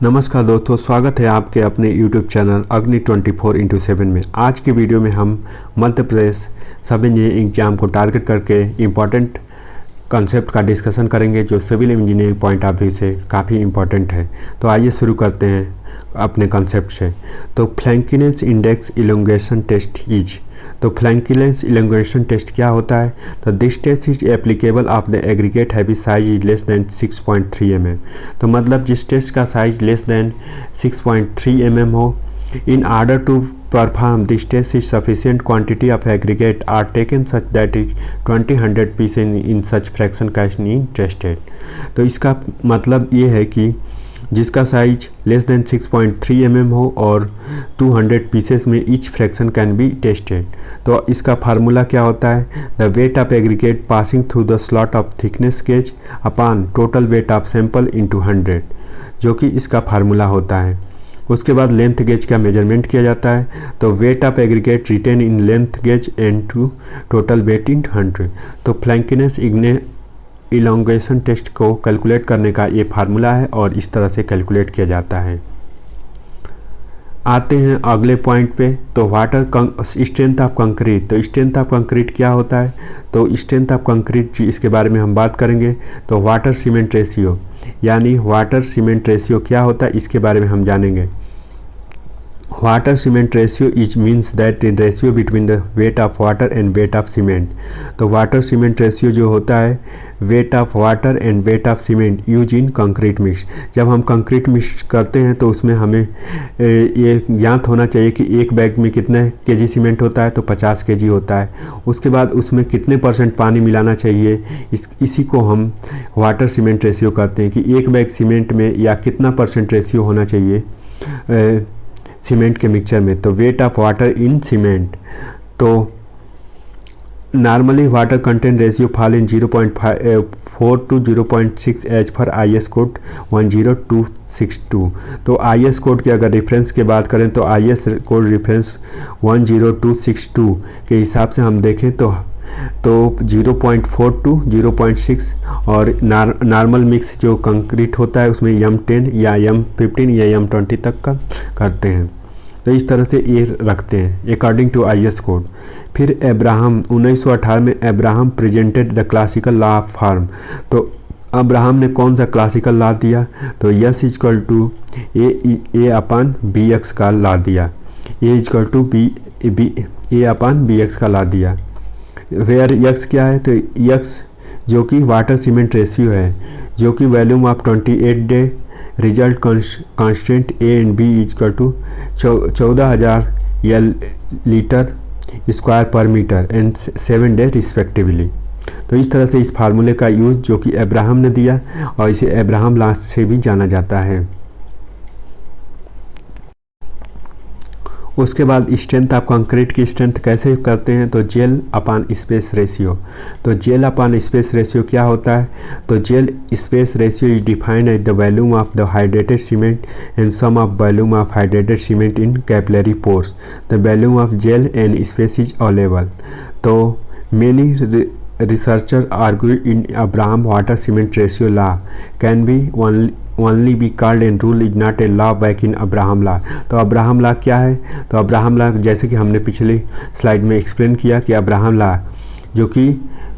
नमस्कार दोस्तों, स्वागत है आपके अपने YouTube चैनल अग्नि 24/7 में। आज की वीडियो में हम Madhya Pradesh sub engineering exam को टारगेट करके इम्पॉर्टेंट कॉन्सेप्ट का डिस्कशन करेंगे जो civil engineering point of view से काफ़ी इम्पॉर्टेंट है। तो आइए शुरू करते हैं अपने कॉन्सेप्ट से। तो flakiness index elongation test is, तो फ्लैंकीनेस इलोंगेशन टेस्ट क्या होता है? तो this test is applicable of the aggregate heavy size is less than 6.3 mm। तो मतलब जिस टेस्ट का साइज लेस देन 6.3 mm हो, in order to perform this test is sufficient quantity of aggregate are taken such that is 20-100 piece in such fraction can in tested. तो इसका मतलब ये है कि जिसका साइज लेस देन 6.3 mm हो और 200 पीसेस में each fraction can be tested. तो इसका फार्मूला क्या होता है? The wait of aggregate passing through the slot of thickness gauge upon total weight of sample into 100, जो कि इसका फार्मूला होता है। उसके बाद लेंथ गेज का मेजरमेंट किया जाता है। तो weight of aggregate retained in length gauge and to total weight in 100। तो फ्लैंकीनेस इलोंगेशन टेस्ट को कैलकुलेट करने का ये फार्मूला है और इस तरह से कैलकुलेट किया जाता है। आते हैं अगले पॉइंट पे। तो वाटर स्ट्रेंथ ऑफ कंक्रीट। तो स्ट्रेंथ ऑफ कंक्रीट क्या होता है? तो स्ट्रेंथ ऑफ कंक्रीट इसके बारे में हम बात करेंगे। तो वाटर सीमेंट रेशियो, यानी वाटर सीमेंट रेशियो क्या होता है इसके बारे में हम जानेंगे। Water cement ratio is means that ratio between the wait of water and weight of cement. तो वाटर सीमेंट रेशियो जो होता है wait of water and weight of cement use in concrete mix. जब हम कंक्रीट मिक्स करते हैं तो उसमें हमें ये ज्ञात होना चाहिए कि एक बैग में कितने केजी सीमेंट होता है, तो 50 केजी होता है। उसके बाद उसमें कितने % पानी मिलाना चाहिए, इसी को हम वाटर सीमेंट रेशियो कहते हैं कि एक बैग सीमेंट में या कितना % रेशियो होना चाहिए सीमेंट के मिक्सचर में। तो weight of water in cement, तो normally water content ratio fall in 0.4 to 0.6 as per IS code 10262। तो IS कोड की अगर रेफरेंस की बात करें तो IS कोड रेफरेंस 10262 के हिसाब से हम देखें तो 0.4 to 0.6 और नॉर्मल मिक्स जो कंक्रीट होता है उसमें M10 या M15 या M20 तक का करते हैं। तो इस तरह से ये रखते हैं अकॉर्डिंग टू IS कोड। फिर अब्राहम 1918 में Abraham presented the classical law of form. तो अब्राहम ने कौन सा क्लासिकल लॉ दिया? तो S equal to A upon B X का लॉ दिया। A equal to A upon B X का लॉ दिया। वेयर यक्स क्या है? तो यक्स जो कि वाटर सीमेंट रेशियो है, जो कि volume of 28 day result constant A and B equal to 14,000 litre square per metre and 7 day respectively. तो इस तरह से इस फार्मूले का यूज जो कि अब्राहम ने दिया और इसे अब्राहम लॉ से भी जाना जाता है। उसके बाद स्ट्रेंथ ऑफ कंक्रीट की स्ट्रेंथ कैसे करते हैं? तो जेल अपॉन स्पेस रेशियो। तो जेल अपॉन स्पेस रेशियो क्या होता है? तो gel space ratio is defined as the volume of the hydrated cement and sum of volume of hydrated cement in capillary pores. The volume of gel and space is available. तो many researchers argue in Abraham water cement ratio law can be only be called and rule is not a law back in Abraham law। तो Abraham law क्या है? तो Abraham law जैसे कि हमने पिछली slide में एक्सप्लेन किया कि अब्राहम लॉ जो कि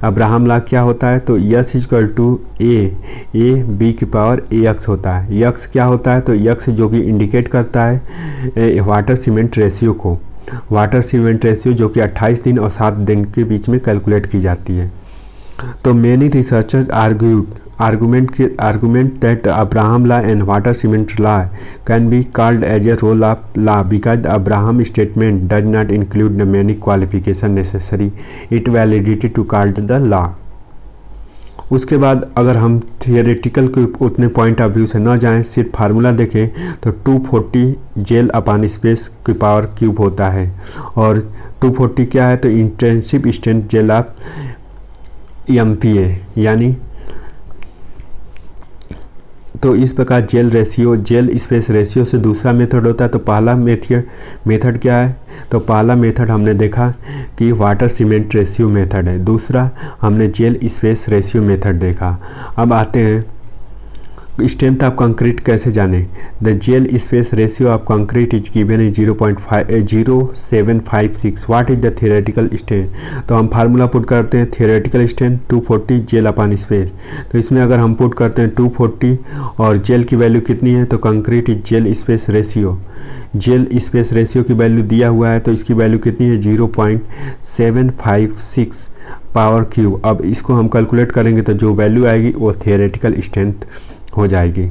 अब्राहम लॉ क्या होता है? तो S equal to A B की पावर ए एक्स होता है। यक्स क्या होता है? तो यक्स जो कि इंडिकेट करता है वाटर सीमेंट रेशियो को। वाटर सीमेंट रेशियो जो कि 28 दिन और 7 दिन के बीच में कैलकुलेट की जाती है। तो many researchers argument that Abraham law and water cement law can be called as a rule of law because the Abraham statement does not include the many qualifications necessary its validity to call the law। उसके बाद अगर हम theoretical के उतने point of view से न जाएं, सिर्फ फार्मूला देखें तो 240 जेल अपॉन स्पेस की पावर क्यूब होता है। और 240 क्या है? तो intensive strength gel of MPa, यानी तो इस प्रकार gel ratio gel space ratio से दूसरा मेथड होता है। तो पहला मेथड क्या है? तो पहला मेथड हमने देखा कि वाटर सीमेंट रेशियो मेथड है, दूसरा हमने जेल स्पेस रेशियो मेथड देखा। अब आते हैं स्ट्रेंथ ऑफ कंक्रीट कैसे जाने? The gel space ratio of concrete is given in 0.0756। What is the theoretical strength? तो हम फार्मूला पुट करते हैं theoretical strength 240 gel upon space. तो इसमें अगर हम पुट करते हैं 240 और जेल की वैल्यू कितनी है, तो concrete is gel space ratio, gel space ratio की वैल्यू दिया हुआ है, तो इसकी वैल्यू कितनी है 0.756 पावर क्यूब। अब इसको हम कैलकुलेट करेंगे तो जो वैल्यू आएगी वो थियोरेटिकल स्ट्रेंथ हो जाएगी।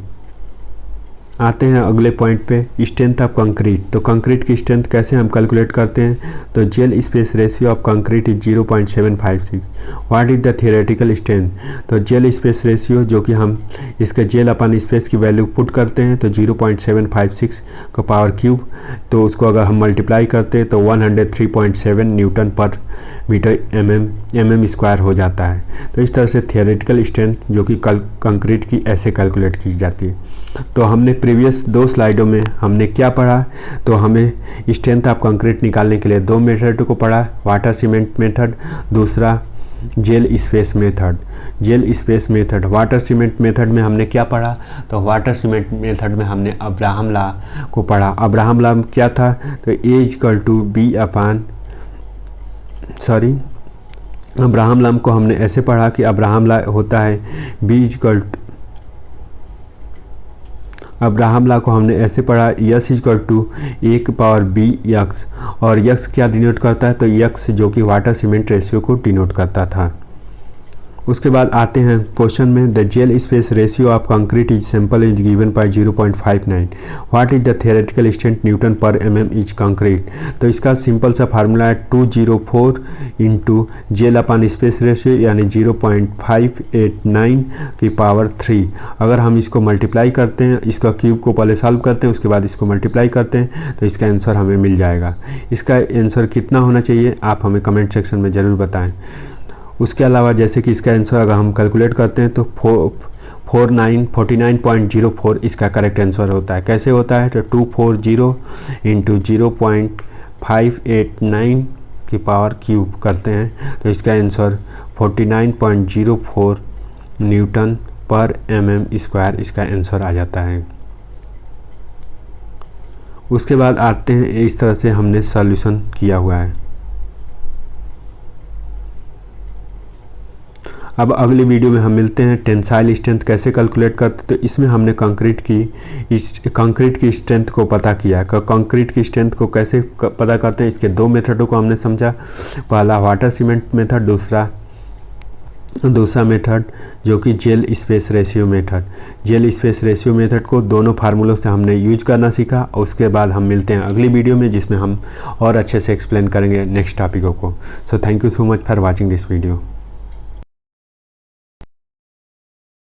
आते हैं अगले पॉइंट पे, स्ट्रेंथ ऑफ कंक्रीट। तो कंक्रीट की स्ट्रेंथ कैसे हम कैलकुलेट करते हैं? तो gel space ratio of concrete is 0.756। What is the theoretical strength? तो जेल स्पेस रेशियो जो कि हम इसके जेल अपन स्पेस की वैल्यू पुट करते हैं तो 0.756 का पावर क्यूब, तो उसको अगर हम मल्टीप्लाई करते हैं तो 103.7 न्यूटन पर मीटर एम स्क्वायर हो जाता है। तो इस तरह से थियोरेटिकल स्ट्रेंथ जो कि कंक्रीट की ऐसे कैलकुलेट की जाती है। तो हमने प्रीवियस 2 स्लाइडों में हमने क्या पढ़ा? तो हमें स्ट्रेंथ ऑफ कंक्रीट निकालने के लिए 2 मेथड को पढ़ा, वाटर सीमेंट मेथड, दूसरा gel space method. Gel space method, water cement method में हमने क्या पढ़ा? तो वाटर सीमेंट मेथड में हमने अब्राहम लॉ को पढ़ा। अब्राहम लॉ क्या था? तो अब्राहम लॉ को हमने ऐसे पढ़ा कि अब्राहम लॉ होता है अब्राहम लॉ को हमने ऐसे पढ़ा S equal to 1/b X, और यक्स क्या डिनोट करता है? तो यक्स जो कि वाटर सीमेंट रेशियो को डिनोट करता था। उसके बाद आते हैं क्वेश्चन में, the gel space ratio of concrete is simple is given by 0.59। What is the theoretical strength newton per mm is concrete? तो इसका सिंपल सा फार्मूला है 204 into gel upon space ratio यानी 0.589 की पावर 3। अगर हम इसको मल्टीप्लाई करते हैं, इसका क्यूब को पहले सॉल्व करते हैं, उसके बाद इसको मल्टीप्लाई करते हैं, तो इसका आंसर हमें मिल जाएगा। इसका आंसर कितना होना चाहिए आप हमें कमेंट सेक्शन में ज़रूर बताएं। उसके अलावा जैसे कि इसका आंसर अगर हम कैलकुलेट करते हैं तो 49.04 इसका करेक्ट आंसर होता है। कैसे होता है? तो 240 इंटू 0.589 की पावर क्यूब करते हैं, तो इसका answer 49.04 Newton per mm square इसका आंसर आ जाता है। उसके बाद आते हैं, इस तरह से हमने सॉल्यूशन किया हुआ है। अब अगली वीडियो में हम मिलते हैं, टेंसाइल स्ट्रेंथ कैसे कैलकुलेट करते। तो इसमें हमने कंक्रीट की स्ट्रेंथ को पता किया। कंक्रीट की स्ट्रेंथ को कैसे पता करते हैं, इसके 2 मेथडों को हमने समझा। पहला वाटर सीमेंट मेथड, दूसरा मेथड जो कि gel space ratio method. Gel space ratio method को दोनों फार्मूलों से हमने यूज करना सीखा। उसके बाद हम मिलते हैं अगली वीडियो में, जिसमें हम और अच्छे से एक्सप्लेन करेंगे नेक्स्ट टॉपिकों को। So thank you so much for watching this video.